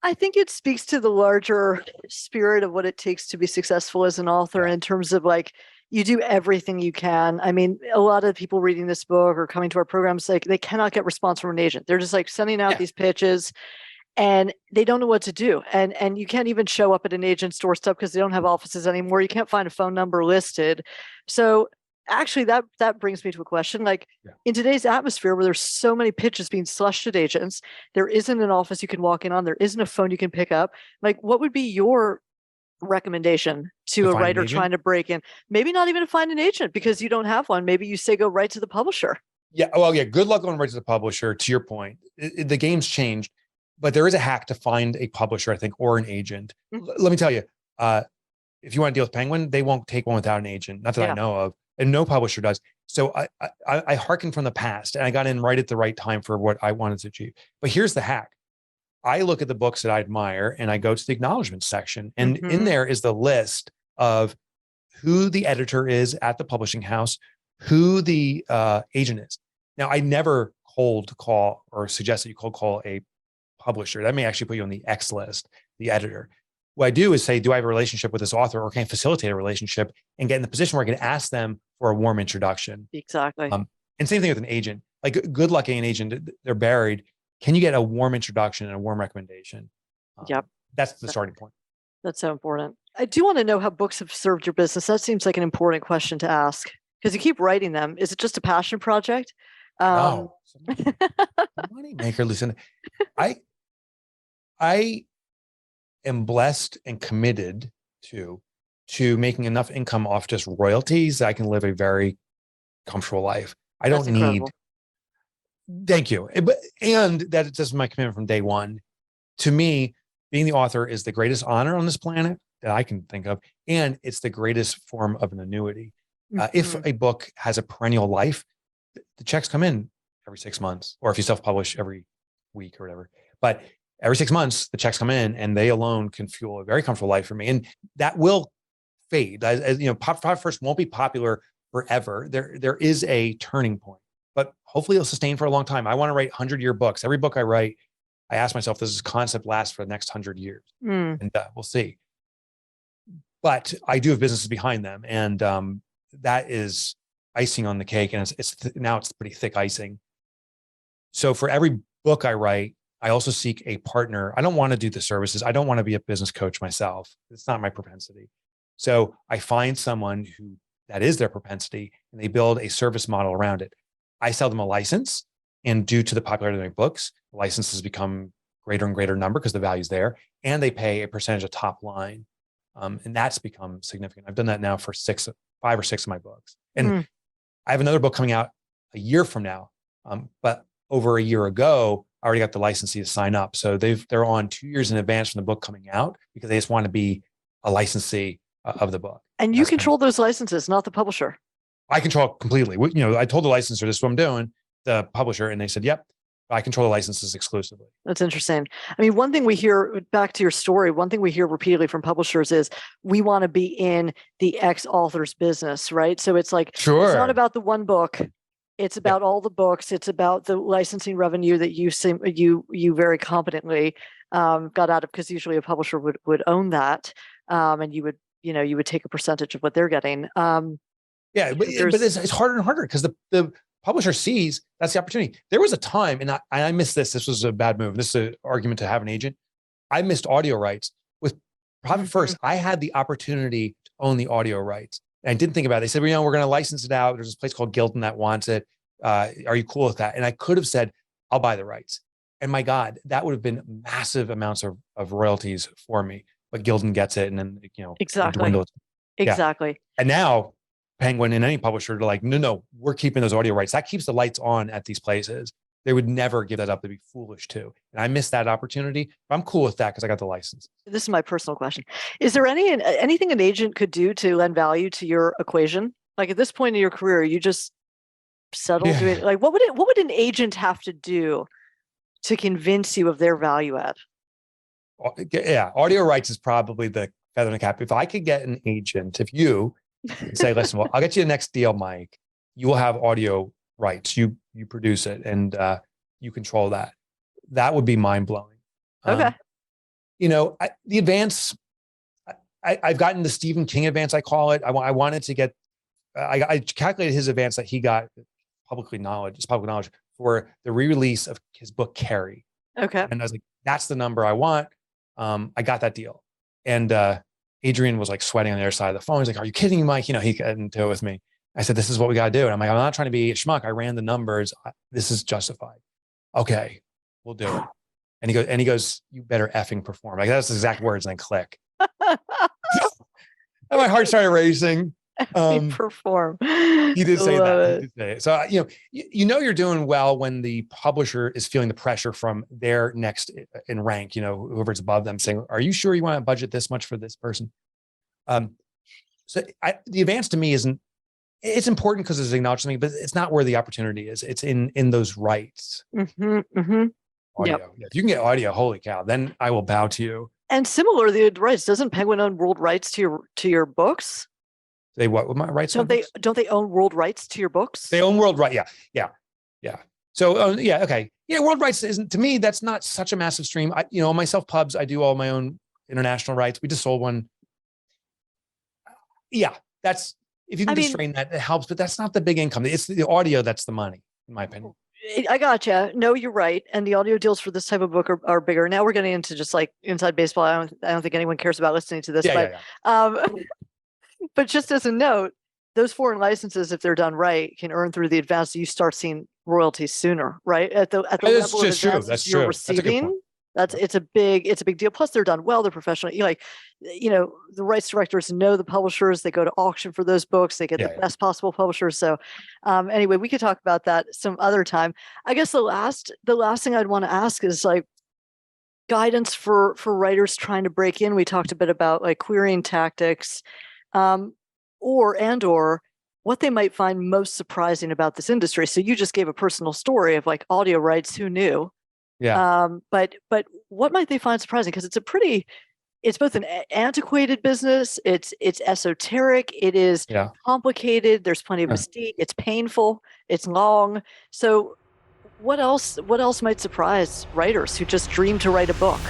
I think it speaks to the larger spirit of what it takes to be successful as an author Yeah. in terms of like you do everything you can. I mean, a lot of people reading this book or coming to our programs, like they cannot get response from an agent. They're just like sending out Yeah. these pitches and they don't know what to do. And you can't even show up at an agent's doorstep because they don't have offices anymore. You can't find a phone number listed. So actually that brings me to a question. Like Yeah. in today's atmosphere where there's so many pitches being slushed at agents, there isn't an office you can walk in on, there isn't a phone you can pick up. Like what would be your recommendation To to a find an writer agent. trying to break in? Maybe not even to find an agent because you don't have one. Maybe you say go right to the publisher. Yeah. Well, yeah. Good luck going right to the publisher. To your point, the game's changed, but there is a hack to find a publisher, I think, or an agent. Let me tell you, if you want to deal with Penguin, they won't take one without an agent. Not that I Yeah. know of, and no publisher does. So I hearken from the past, and I got in right at the right time for what I wanted to achieve. But here's the hack: I look at the books that I admire, and I go to the acknowledgement section, and in there is the list of who the editor is at the publishing house, who the agent is. Now, I never cold call or suggest that you cold call a publisher. That may actually put you on the X list, the editor. What I do is say, do I have a relationship with this author, or can I facilitate a relationship and get in the position where I can ask them for a warm introduction? Exactly. And same thing with an agent. Like good luck getting an agent, they're buried. Can you get a warm introduction and a warm recommendation? Yep. That's the starting point. That's so important. I do want to know how books have served your business. That seems like an important question to ask because you keep writing them. Is it just a passion project? No, money maker, Lucinda. I am blessed and committed to making enough income off just royalties that I can live a very comfortable life. I That's don't need. incredible. Thank you, and that is my commitment from day one. To me, being the author is the greatest honor on this planet that I can think of, and it's the greatest form of an annuity. If a book has a perennial life, the checks come in every 6 months, or if you self-publish every week or whatever. But every 6 months, the checks come in, and they alone can fuel a very comfortable life for me. And that will fade. As you know, Pop First won't be popular forever. There is a turning point, but hopefully it'll sustain for a long time. I want to write 100-year books. Every book I write, I ask myself, does this concept last for the next 100 years? And we'll see. But I do have businesses behind them, and that is icing on the cake. And now it's pretty thick icing. So for every book I write, I also seek a partner. I don't want to do the services. I don't want to be a business coach myself. It's not my propensity. So I find someone who that is their propensity, and they build a service model around it. I sell them a license, and due to the popularity of my books, the licenses become greater and greater number because the value's there, and they pay a percentage of top line. And that's become significant. I've done that now for 5 or 6 of my books. And I have another book coming out a year from now. But over a year ago, I already got the licensee to sign up. So they're on 2 years in advance from the book coming out because they just want to be a licensee of the book. And you control those licenses, not the publisher. I control it completely. I told the licensor, this is what I'm doing, the publisher, and they said, yep, I control the licenses exclusively. That's interesting. I mean, one thing we hear, back to your story, one thing we hear repeatedly from publishers is we want to be in the X author's business, right? So it's like, It's not about the one book. It's about all the books. It's about the licensing revenue that you very competently got out of, because usually a publisher would own that, and you would take a percentage of what they're getting. But it's harder and harder because the publisher sees that's the opportunity. There was a time, and I missed this. This was a bad move. This is an argument to have an agent. I missed audio rights with Profit First. I had the opportunity to own the audio rights. And I didn't think about it. They said, we're going to license it out. There's this place called Gilton that wants it. Are you cool with that? And I could have said, I'll buy the rights. And my God, that would have been massive amounts of royalties for me. But Gilton gets it, and then exactly. Exactly. And now Penguin and any publisher are like, no, we're keeping those audio rights. That keeps the lights on at these places. They would never give that up. They'd be foolish to. And I missed that opportunity. But I'm cool with that because I got the license. This is my personal question. Is there anything an agent could do to lend value to your equation? Like at this point in your career, you just settled doing, like, what would an agent have to do to convince you of their value add? Yeah, audio rights is probably the feather in the cap. If I could get an agent, if you say, listen, well, I'll get you the next deal, Mike. You will have audio rights. You produce it, and you control that. That would be mind blowing. Okay. the advance, I've gotten the Stephen King advance, I call it. I wanted to get, I calculated his advance that he got public knowledge for the re-release of his book, Carrie. Okay. And I was like, that's the number I want. I got that deal. And Adrian was like sweating on the other side of the phone. He's like, are you kidding me, Mike? He got into it with me. I said, this is what we got to do. And I'm like, I'm not trying to be a schmuck. I ran the numbers. This is justified. Okay, we'll do it. And he goes, you better effing perform. Like, that's the exact words. And then click. And my heart started racing. Perform. He did say that. He did say it. So, you're doing well when the publisher is feeling the pressure from their next in rank, whoever's above them, saying, are you sure you want to budget this much for this person? So the advance to me it's important because it's acknowledged to me, but it's not where the opportunity is. It's in those rights. Mm-hmm, mm-hmm. Audio. Yep. If you can get audio, holy cow, then I will bow to you. And similarly, the rights, doesn't Penguin own world rights to your books? They what with my rights? Don't they own world rights to your books? They own world rights. Yeah. So okay. Yeah, world rights isn't, to me, that's not such a massive stream. On my self pubs, I do all my own international rights. We just sold one. Yeah, that's, if you can constrain that, it helps, but that's not the big income. It's the audio that's the money, in my opinion. I gotcha. No, you're right. And the audio deals for this type of book are bigger. Now we're getting into just like inside baseball. I don't think anyone cares about listening to this. But just as a note, those foreign licenses, if they're done right, can earn through the advance. You start seeing royalties sooner, right? At the level of advances you're receiving. It's a big deal. Plus, they're done well. They're professional. The rights directors know the publishers. They go to auction for those books. They get the best possible publishers. So, anyway, we could talk about that some other time. I guess the last thing I'd want to ask is like guidance for writers trying to break in. We talked a bit about like querying tactics, or what they might find most surprising about this industry. So you just gave a personal story of like audio rights. Who knew? Yeah. But what might they find surprising? Because it's both an antiquated business. It's esoteric. It is complicated. There's plenty of mystique. It's painful. It's long. So what else might surprise writers who just dream to write a book?